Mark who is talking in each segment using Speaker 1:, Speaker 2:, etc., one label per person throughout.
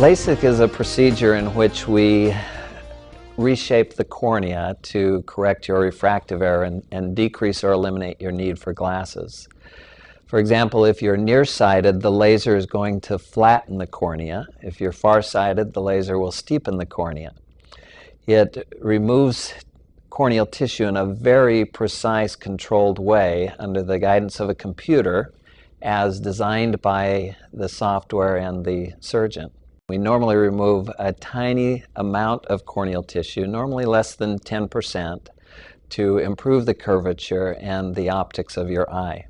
Speaker 1: LASIK is a procedure in which we reshape the cornea to correct your refractive error and decrease or eliminate your need for glasses. For example, if you're nearsighted, the laser is going to flatten the cornea. If you're farsighted, the laser will steepen the cornea. It removes corneal tissue in a very precise, controlled way under the guidance of a computer as designed by the software and the surgeon. We normally remove a tiny amount of corneal tissue, normally less than 10%, to improve the curvature and the optics of your eye.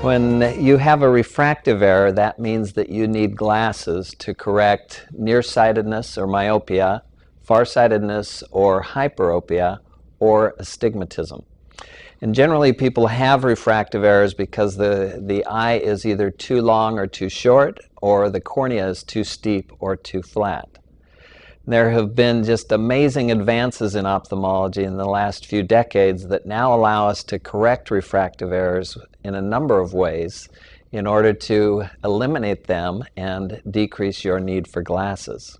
Speaker 1: When you have a refractive error, that means that you need glasses to correct nearsightedness or myopia, farsightedness or hyperopia, or astigmatism. And generally people have refractive errors because the eye is either too long or too short, or the cornea is too steep or too flat. There have been just amazing advances in ophthalmology in the last few decades that now allow us to correct refractive errors in a number of ways in order to eliminate them and decrease your need for glasses.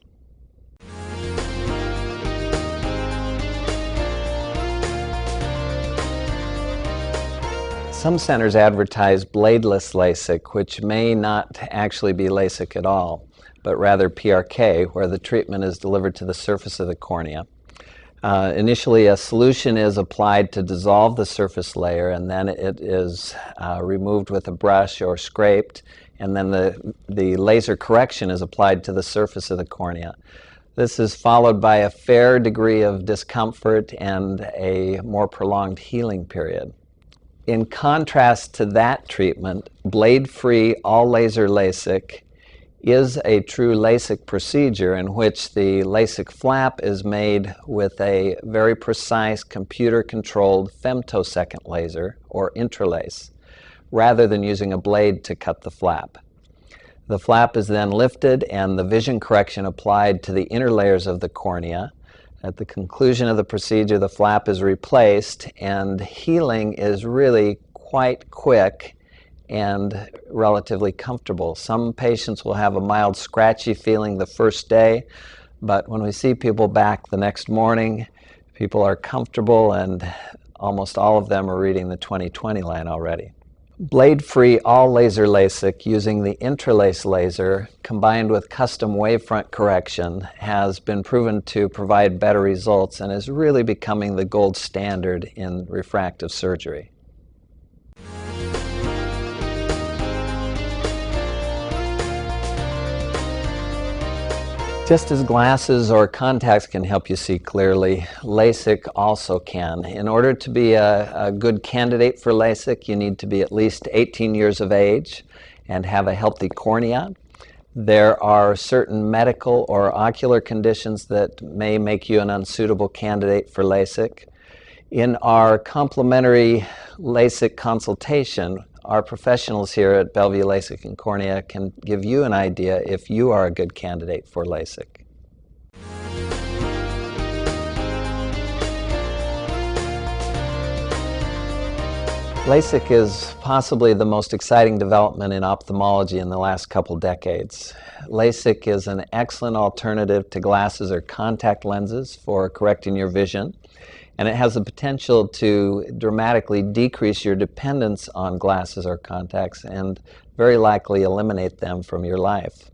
Speaker 1: Some centers advertise bladeless LASIK, which may not actually be LASIK at all, but rather PRK, where the treatment is delivered to the surface of the cornea. Initially, a solution is applied to dissolve the surface layer, and then it is removed with a brush or scraped, and then the laser correction is applied to the surface of the cornea. This is followed by a fair degree of discomfort and a more prolonged healing period. In contrast to that treatment, blade-free all-laser LASIK is a true LASIK procedure in which the LASIK flap is made with a very precise computer-controlled femtosecond laser, or intralace, rather than using a blade to cut the flap. The flap is then lifted and the vision correction applied to the inner layers of the cornea. At the conclusion of the procedure, the flap is replaced and healing is really quite quick and relatively comfortable. Some patients will have a mild scratchy feeling the first day, but when we see people back the next morning, people are comfortable and almost all of them are reading the 20/20 line already. Blade-free all-laser LASIK using the intralace laser combined with custom wavefront correction has been proven to provide better results and is really becoming the gold standard in refractive surgery. Just as glasses or contacts can help you see clearly, LASIK also can. In order to be a good candidate for LASIK, you need to be at least 18 years of age and have a healthy cornea. There are certain medical or ocular conditions that may make you an unsuitable candidate for LASIK. In our complimentary LASIK consultation, our professionals here at Bellevue LASIK and Cornea can give you an idea if you are a good candidate for LASIK. LASIK is possibly the most exciting development in ophthalmology in the last couple decades. LASIK is an excellent alternative to glasses or contact lenses for correcting your vision, and it has the potential to dramatically decrease your dependence on glasses or contacts and very likely eliminate them from your life.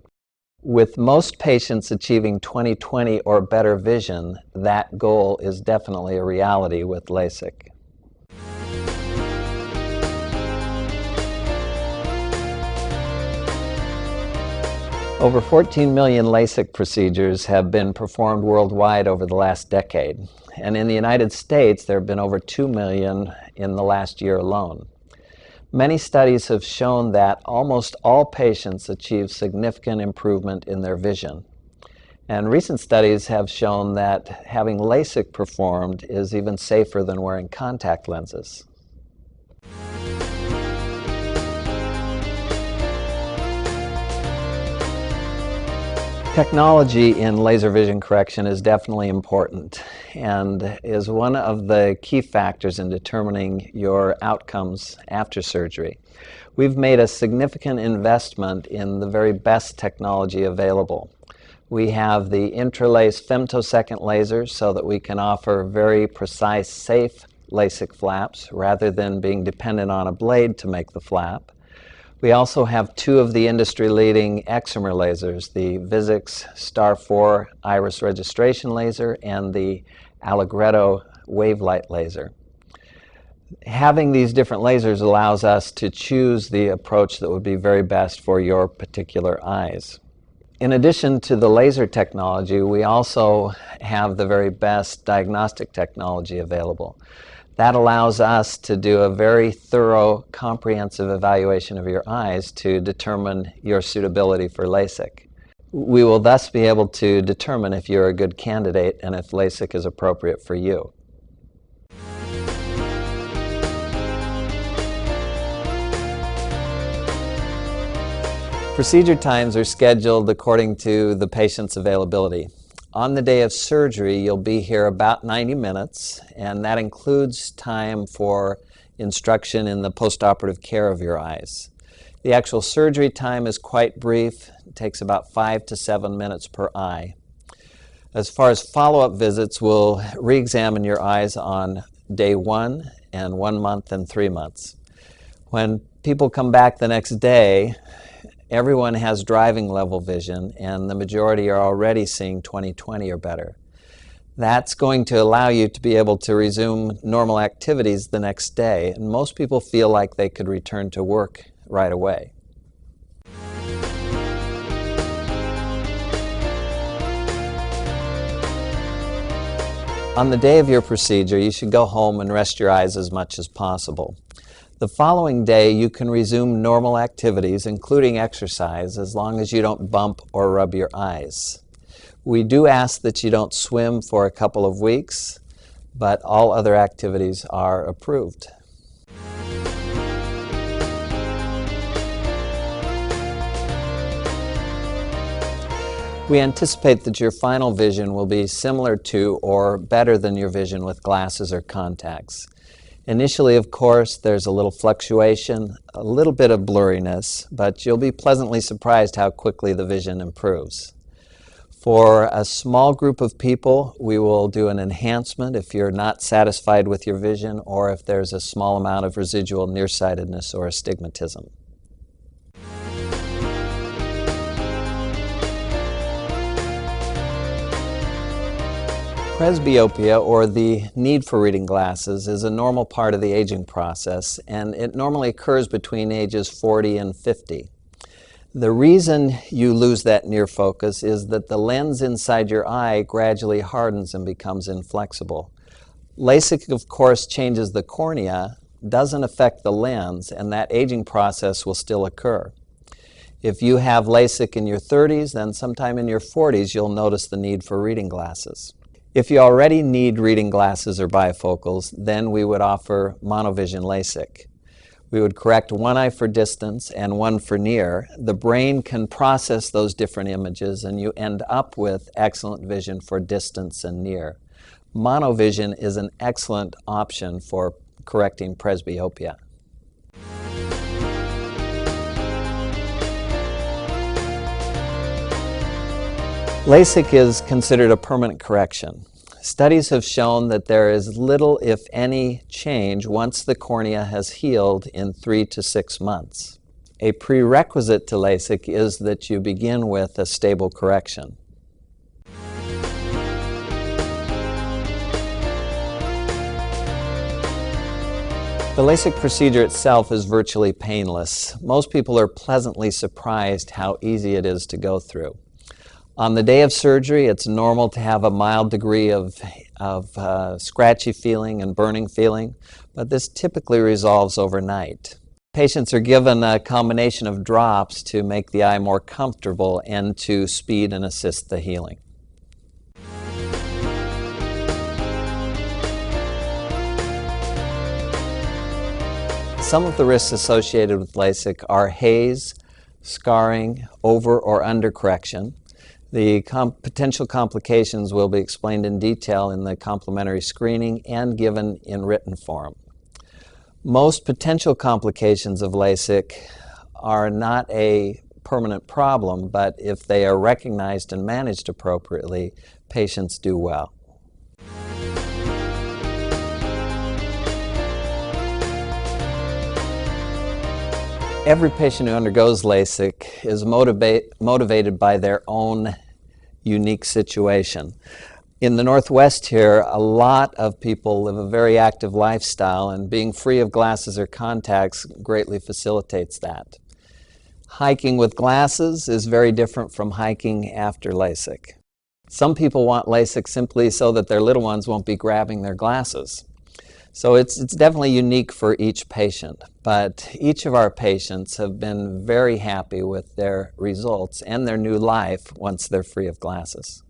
Speaker 1: With most patients achieving 20/20 or better vision, that goal is definitely a reality with LASIK. Over 14 million LASIK procedures have been performed worldwide over the last decade, and in the United States there have been over 2 million in the last year alone. Many studies have shown that almost all patients achieve significant improvement in their vision. And recent studies have shown that having LASIK performed is even safer than wearing contact lenses. Technology in laser vision correction is definitely important and is one of the key factors in determining your outcomes after surgery. We've made a significant investment in the very best technology available. We have the intralace femtosecond laser so that we can offer very precise, safe LASIK flaps rather than being dependent on a blade to make the flap. We also have two of the industry-leading excimer lasers, the Vuzix Star 4 iris registration laser and the Allegretto wavelight laser. Having these different lasers allows us to choose the approach that would be very best for your particular eyes. In addition to the laser technology, we also have the very best diagnostic technology available. That allows us to do a very thorough, comprehensive evaluation of your eyes to determine your suitability for LASIK. We will thus be able to determine if you're a good candidate and if LASIK is appropriate for you. Procedure times are scheduled according to the patient's availability. On the day of surgery, you'll be here about 90 minutes, and that includes time for instruction in the postoperative care of your eyes. The actual surgery time is quite brief. It takes about 5 to 7 minutes per eye. As far as follow-up visits, we'll re-examine your eyes on day 1 and 1 month and 3 months. When people come back the next day, everyone has driving level vision, and the majority are already seeing 20/20 or better. That's going to allow you to be able to resume normal activities the next day, and most people feel like they could return to work right away. On the day of your procedure, you should go home and rest your eyes as much as possible. The following day, you can resume normal activities, including exercise, as long as you don't bump or rub your eyes. We do ask that you don't swim for a couple of weeks, but all other activities are approved. We anticipate that your final vision will be similar to or better than your vision with glasses or contacts. Initially, of course, there's a little fluctuation, a little bit of blurriness, but you'll be pleasantly surprised how quickly the vision improves. For a small group of people, we will do an enhancement if you're not satisfied with your vision or if there's a small amount of residual nearsightedness or astigmatism. Presbyopia, or the need for reading glasses, is a normal part of the aging process, and it normally occurs between ages 40 and 50. The reason you lose that near focus is that the lens inside your eye gradually hardens and becomes inflexible. LASIK, of course, changes the cornea, doesn't affect the lens, and that aging process will still occur. If you have LASIK in your 30s, then sometime in your 40s you'll notice the need for reading glasses. If you already need reading glasses or bifocals, then we would offer monovision LASIK. We would correct one eye for distance and one for near. The brain can process those different images and you end up with excellent vision for distance and near. Monovision is an excellent option for correcting presbyopia. LASIK is considered a permanent correction. Studies have shown that there is little, if any, change once the cornea has healed in 3 to 6 months. A prerequisite to LASIK is that you begin with a stable correction. The LASIK procedure itself is virtually painless. Most people are pleasantly surprised how easy it is to go through. On the day of surgery, it's normal to have a mild degree of scratchy feeling and burning feeling, but this typically resolves overnight. Patients are given a combination of drops to make the eye more comfortable and to speed and assist the healing. Some of the risks associated with LASIK are haze, scarring, over or under correction. The potential complications will be explained in detail in the complementary screening and given in written form. Most potential complications of LASIK are not a permanent problem, but if they are recognized and managed appropriately, patients do well. Every patient who undergoes LASIK is motivated by their own unique situation. In the Northwest here, a lot of people live a very active lifestyle, and being free of glasses or contacts greatly facilitates that. Hiking with glasses is very different from hiking after LASIK. Some people want LASIK simply so that their little ones won't be grabbing their glasses. So it's definitely unique for each patient, but each of our patients have been very happy with their results and their new life once they're free of glasses.